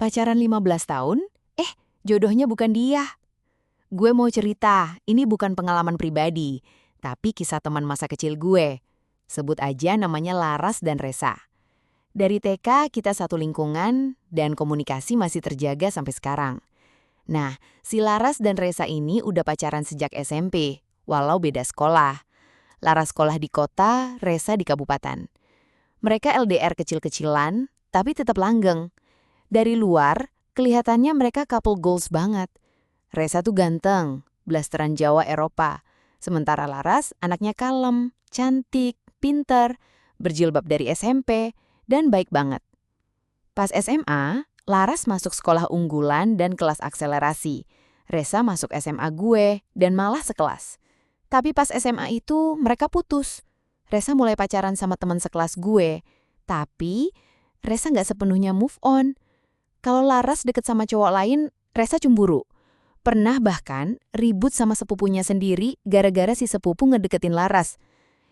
Pacaran 15 tahun? Jodohnya bukan dia. Gue mau cerita, ini bukan pengalaman pribadi, tapi kisah teman masa kecil gue. Sebut aja namanya Laras dan Resa. Dari TK kita satu lingkungan dan komunikasi masih terjaga sampai sekarang. Nah, si Laras dan Resa ini udah pacaran sejak SMP, walau beda sekolah. Laras sekolah di kota, Resa di kabupaten. Mereka LDR kecil-kecilan, tapi tetap langgeng. Dari luar, kelihatannya mereka couple goals banget. Resa tuh ganteng, blasteran Jawa Eropa. Sementara Laras anaknya kalem, cantik, pinter, berjilbab dari SMP, dan baik banget. Pas SMA, Laras masuk sekolah unggulan dan kelas akselerasi. Resa masuk SMA gue dan malah sekelas. Tapi pas SMA itu mereka putus. Resa mulai pacaran sama teman sekelas gue. Tapi Resa nggak sepenuhnya move on. Kalau Laras deket sama cowok lain, Resa cemburu. Pernah bahkan ribut sama sepupunya sendiri gara-gara si sepupu ngedeketin Laras.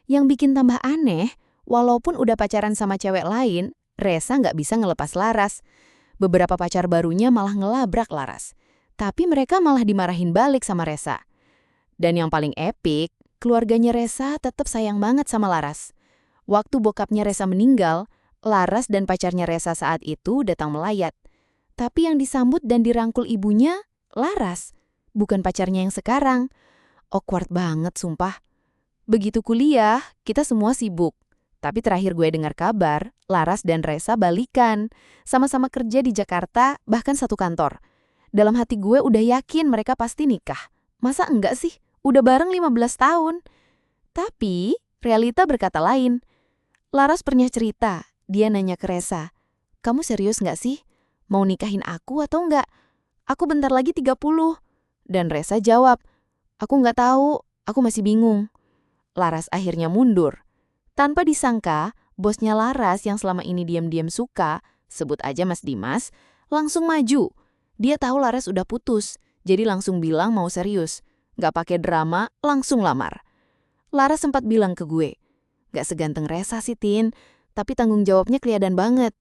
Yang bikin tambah aneh, walaupun udah pacaran sama cewek lain, Resa nggak bisa ngelepas Laras. Beberapa pacar barunya malah ngelabrak Laras. Tapi mereka malah dimarahin balik sama Resa. Dan yang paling epik, keluarganya Resa tetap sayang banget sama Laras. Waktu bokapnya Resa meninggal, Laras dan pacarnya Resa saat itu datang melayat. Tapi yang disambut dan dirangkul ibunya, Laras. Bukan pacarnya yang sekarang. Awkward banget sumpah. Begitu kuliah, kita semua sibuk. Tapi terakhir gue dengar kabar, Laras dan Resa balikan. Sama-sama kerja di Jakarta, bahkan satu kantor. Dalam hati gue udah yakin mereka pasti nikah. Masa enggak sih? Udah bareng 15 tahun. Tapi, realita berkata lain. Laras pernah cerita, dia nanya ke Resa, "Kamu serius nggak sih? Mau nikahin aku atau enggak? Aku bentar lagi 30. Dan Resa jawab, "Aku nggak tahu, aku masih bingung." Laras akhirnya mundur. Tanpa disangka, bosnya Laras yang selama ini diam-diam suka, sebut aja Mas Dimas, langsung maju. Dia tahu Laras udah putus, jadi langsung bilang mau serius. Nggak pakai drama, langsung lamar. Laras sempat bilang ke gue, "Nggak seganteng Resa sih, Tin, tapi tanggung jawabnya kelihatan banget."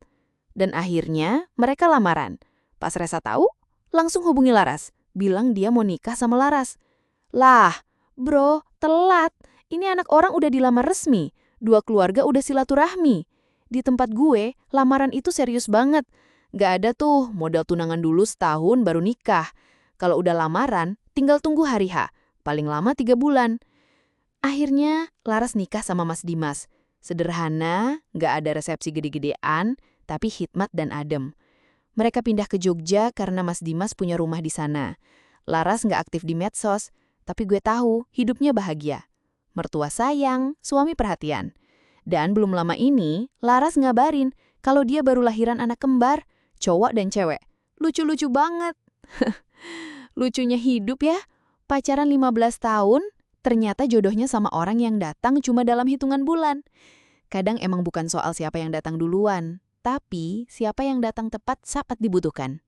Dan akhirnya mereka lamaran. Pas Resa tahu, langsung hubungi Laras, bilang dia mau nikah sama Laras. Lah, bro, telat. Ini anak orang udah dilamar resmi. Dua keluarga udah silaturahmi. Di tempat gue, lamaran itu serius banget. Gak ada tuh modal tunangan dulu setahun baru nikah. Kalau udah lamaran, tinggal tunggu hari H. Paling lama 3 bulan. Akhirnya, Laras nikah sama Mas Dimas. Sederhana, gak ada resepsi gede-gedean, tapi hikmat dan adem. Mereka pindah ke Jogja karena Mas Dimas punya rumah di sana. Laras nggak aktif di medsos, tapi gue tahu hidupnya bahagia. Mertua sayang, suami perhatian. Dan belum lama ini, Laras ngabarin kalau dia baru lahiran anak kembar, cowok dan cewek. Lucu-lucu banget. Lucunya hidup ya, pacaran 15 tahun, ternyata jodohnya sama orang yang datang cuma dalam hitungan bulan. Kadang emang bukan soal siapa yang datang duluan, tapi siapa yang datang tepat saat dibutuhkan.